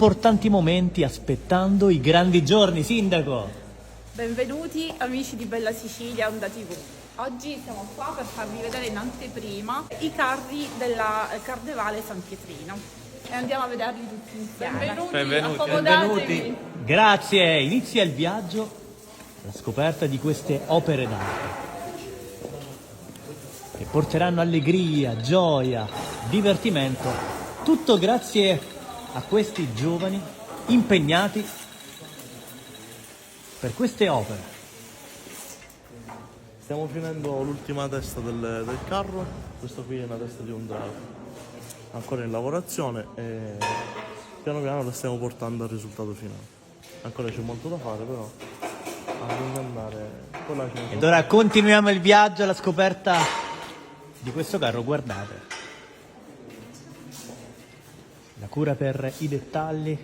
importanti momenti aspettando i grandi giorni. Sindaco! Benvenuti amici di Bella Sicilia Onda TV. Oggi siamo qua per farvi vedere in anteprima i carri della Carnevale San Pietrino e andiamo a vederli tutti insieme. Benvenuti. Accomodatevi. Grazie! Inizia il viaggio alla scoperta di queste opere d'arte che porteranno allegria, gioia, divertimento, tutto grazie a questi giovani impegnati per queste opere. Stiamo finendo l'ultima testa del carro, questo qui è una testa di un drago, ancora in lavorazione e piano piano la stiamo portando al risultato finale. Ancora c'è molto da fare però, bisogna andare, poi là c'è Ed ora continuiamo il viaggio alla scoperta di questo carro, guardate. La cura per i dettagli,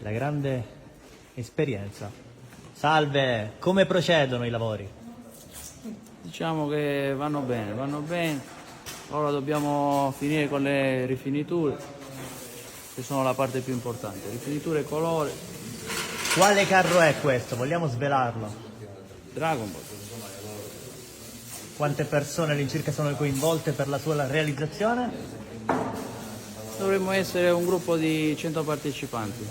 la grande esperienza. Salve, come procedono i lavori? Diciamo che vanno bene. Ora dobbiamo finire con le rifiniture, che sono la parte più importante. Rifiniture e colore. Quale carro è questo? Vogliamo svelarlo? Dragon Ball. Quante persone all'incirca sono coinvolte per la sua realizzazione? Dovremmo essere un gruppo di 100 partecipanti.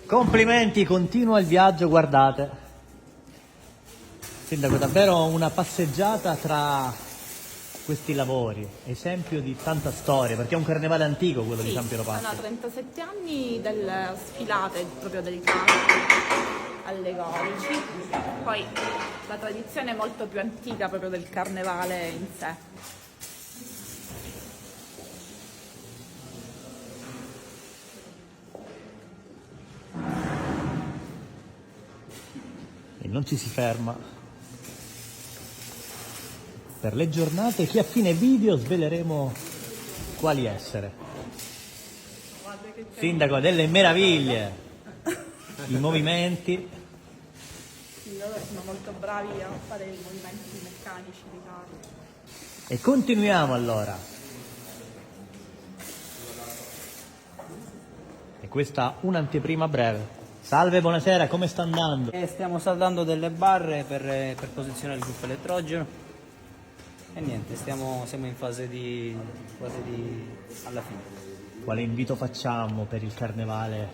Complimenti, continua il viaggio, guardate. Sindaco, davvero una passeggiata tra questi lavori, esempio di tanta storia, perché è un carnevale antico quello di San Piero Pazzi. Sono 37 anni delle sfilate proprio dei carri allegorici, poi la tradizione è molto più antica proprio del carnevale in sé. E non ci si ferma. Per le giornate che a fine video sveleremo quali essere. Sindaco, delle meraviglie, i movimenti. Sì, loro sono molto bravi a fare i movimenti meccanici dei carri. E continuiamo allora. E questa un'anteprima breve. Salve, buonasera, come sta andando? Stiamo saldando delle barre per posizionare il gruppo elettrogeno e niente, siamo in fase di alla fine. Quale invito facciamo per il carnevale?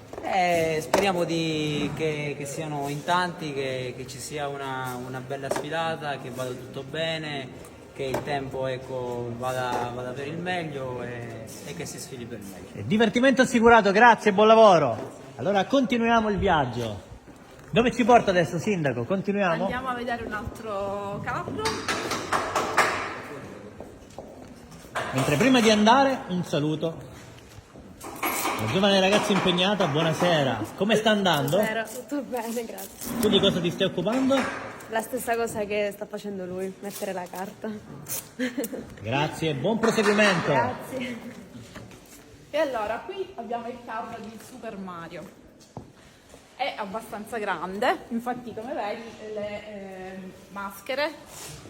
Speriamo che siano in tanti, che ci sia una bella sfilata, che vada tutto bene, che il tempo vada per il meglio e che si sfili per il meglio. E divertimento assicurato, grazie, buon lavoro. Allora continuiamo il viaggio. Dove ci porta adesso, Sindaco? Continuiamo? Andiamo a vedere un altro carro. Mentre prima di andare, un saluto. La giovane ragazza impegnata, buonasera. Come sta andando? Buonasera, tutto bene, grazie. Tu di cosa ti stai occupando? La stessa cosa che sta facendo lui, mettere la carta. Grazie, buon proseguimento. Grazie. E allora, qui abbiamo il carro di Super Mario. È abbastanza grande, infatti come vedi le maschere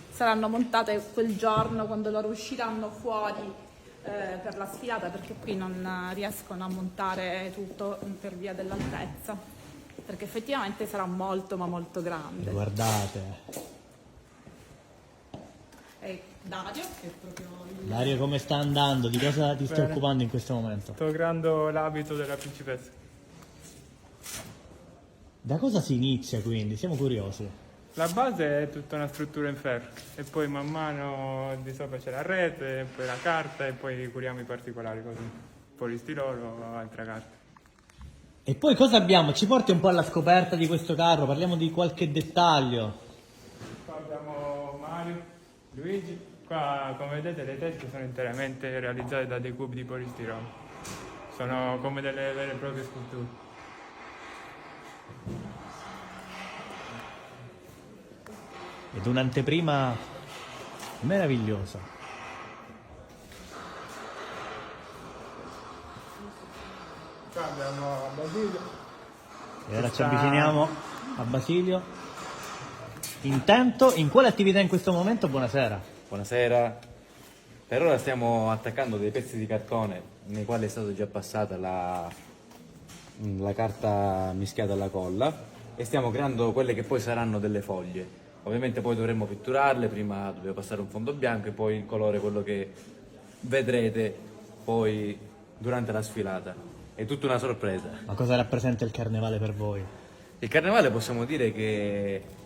saranno montate quel giorno quando loro usciranno fuori per la sfilata, perché qui non riescono a montare tutto per via dell'altezza, perché effettivamente sarà molto ma molto grande. Guardate. E Dario, che è proprio il... Dario, come sta andando? Di cosa ti stai occupando in questo momento? Sto creando l'abito della principessa. Da cosa si inizia quindi? Siamo curiosi. La base è tutta una struttura in ferro e poi man mano di sopra c'è la rete, poi la carta e poi curiamo i particolari così. Polistirolo o altra carta. E poi cosa abbiamo? Ci porti un po' alla scoperta di questo carro, parliamo di qualche dettaglio. Qua abbiamo Mario, Luigi. Qua come vedete le teste sono interamente realizzate da dei cubi di polistirolo. Sono come delle vere e proprie sculture. Ed un'anteprima meravigliosa. Qua abbiamo Basilio. E ora ci avviciniamo a Basilio. Intanto, in quale attività in questo momento? Buonasera. Buonasera. Per ora stiamo attaccando dei pezzi di cartone nei quali è stata già passata la carta mischiata alla colla e stiamo creando quelle che poi saranno delle foglie. Ovviamente poi dovremmo pitturarle, prima dobbiamo passare un fondo bianco e poi il colore, quello che vedrete poi durante la sfilata. È tutta una sorpresa. Ma cosa rappresenta il carnevale per voi? Il carnevale possiamo dire che...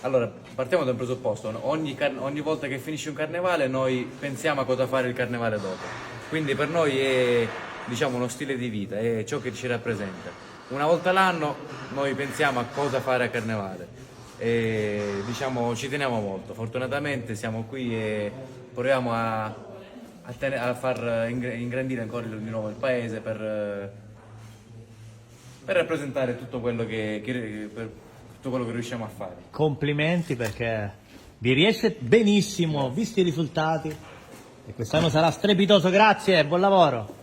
Allora, partiamo da un presupposto, no? Ogni volta che finisce un carnevale noi pensiamo a cosa fare il carnevale dopo. Quindi per noi è, diciamo, uno stile di vita, è ciò che ci rappresenta. Una volta l'anno noi pensiamo a cosa fare a carnevale e diciamo ci teniamo molto. Fortunatamente siamo qui e proviamo a far ingrandire ancora di nuovo il paese per rappresentare tutto quello che riusciamo a fare. Complimenti, perché vi riesce benissimo, visti i risultati, e quest'anno sarà strepitoso. Grazie, buon lavoro.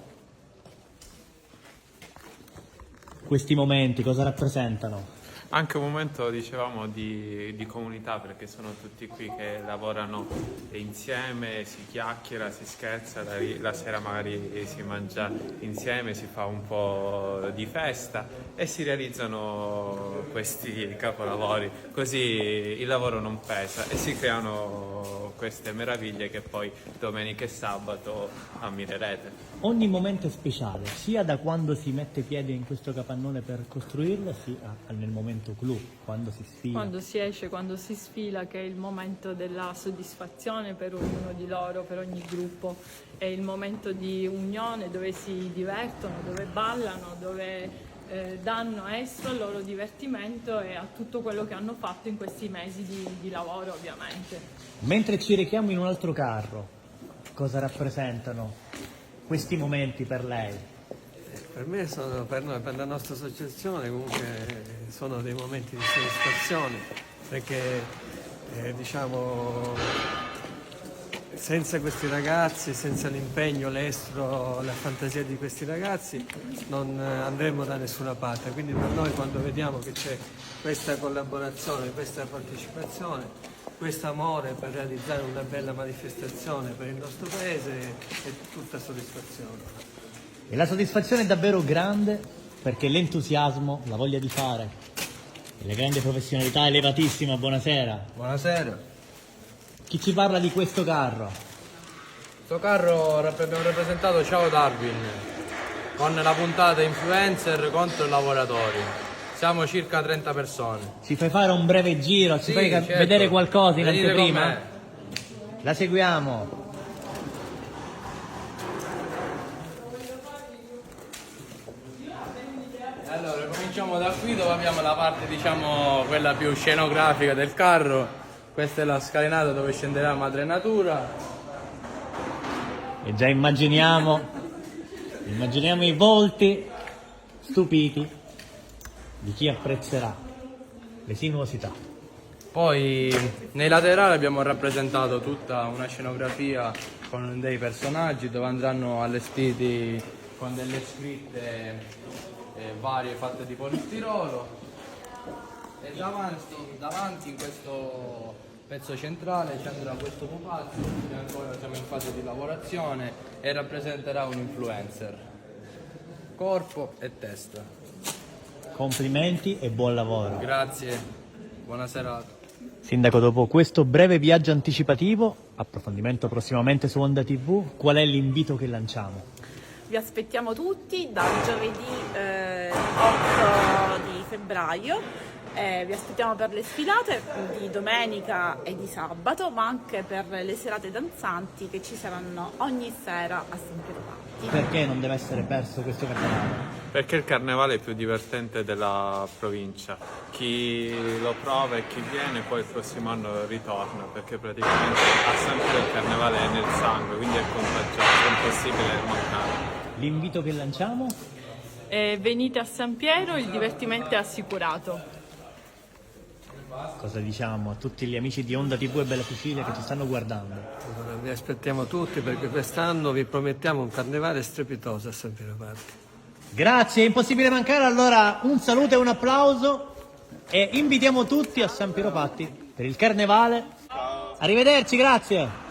Questi momenti cosa rappresentano? Anche un momento, dicevamo, di comunità, perché sono tutti qui che lavorano insieme, si chiacchiera, si scherza, la sera magari si mangia insieme, si fa un po' di festa e si realizzano questi capolavori, così il lavoro non pesa e si creano queste meraviglie che poi domenica e sabato ammirerete. Ogni momento è speciale, sia da quando si mette piede in questo capannone per costruirlo, sia nel momento clou, quando si sfila. Quando si esce, quando si sfila, che è il momento della soddisfazione per ognuno di loro, per ogni gruppo. È il momento di unione dove si divertono, dove ballano, dove danno esso al loro divertimento e a tutto quello che hanno fatto in questi mesi di lavoro, ovviamente. Mentre ci rechiamo in un altro carro, cosa rappresentano questi momenti per lei? Per me sono, per noi, per la nostra associazione comunque sono dei momenti di soddisfazione, perché diciamo senza questi ragazzi, senza l'impegno, l'estro, la fantasia di questi ragazzi non andremo da nessuna parte, quindi per noi quando vediamo che c'è questa collaborazione, questa partecipazione, questo amore per realizzare una bella manifestazione per il nostro paese è tutta soddisfazione. E la soddisfazione è davvero grande, perché l'entusiasmo, la voglia di fare e la grande professionalità elevatissima. Buonasera. Buonasera. Chi ci parla di questo carro? Questo carro abbiamo rappresentato Ciao Darwin con la puntata influencer contro i lavoratori. Siamo circa 30 persone. Ci fai fare un breve giro, ci fai certo. vedere qualcosa in Venite anteprima? con me. La seguiamo. Allora, cominciamo da qui dove abbiamo la parte, diciamo, quella più scenografica del carro. Questa è la scalinata dove scenderà Madre Natura. E già immaginiamo i volti stupiti di chi apprezzerà le sinuosità. Poi nei laterali abbiamo rappresentato tutta una scenografia con dei personaggi dove andranno allestiti con delle scritte varie fatte di polistirolo. E davanti in questo pezzo centrale ci andrà questo pupazzo, che ancora siamo in fase di lavorazione, e rappresenterà un influencer, corpo e testa. Complimenti e buon lavoro. Grazie, buona serata. Sindaco, dopo questo breve viaggio anticipativo, approfondimento prossimamente su Onda TV, qual è l'invito che lanciamo? Vi aspettiamo tutti dal giovedì 8 di febbraio. Vi aspettiamo per le sfilate di domenica e di sabato, ma anche per le serate danzanti che ci saranno ogni sera a San Piero Patti. Perché non deve essere perso questo carnevale? Perché il carnevale è più divertente della provincia. Chi lo prova e chi viene poi il prossimo anno ritorna, perché praticamente a San Piero il carnevale è nel sangue, quindi è contagioso, è impossibile mancare. L'invito che lanciamo? Venite a San Piero, il divertimento è assicurato. Cosa diciamo a tutti gli amici di Onda TV e Bella Sicilia che ci stanno guardando? Vi aspettiamo tutti perché quest'anno vi promettiamo un carnevale strepitoso a San Piero Patti. Grazie, è impossibile mancare, allora un saluto e un applauso e invitiamo tutti a San Piero Patti per il carnevale. Arrivederci, grazie.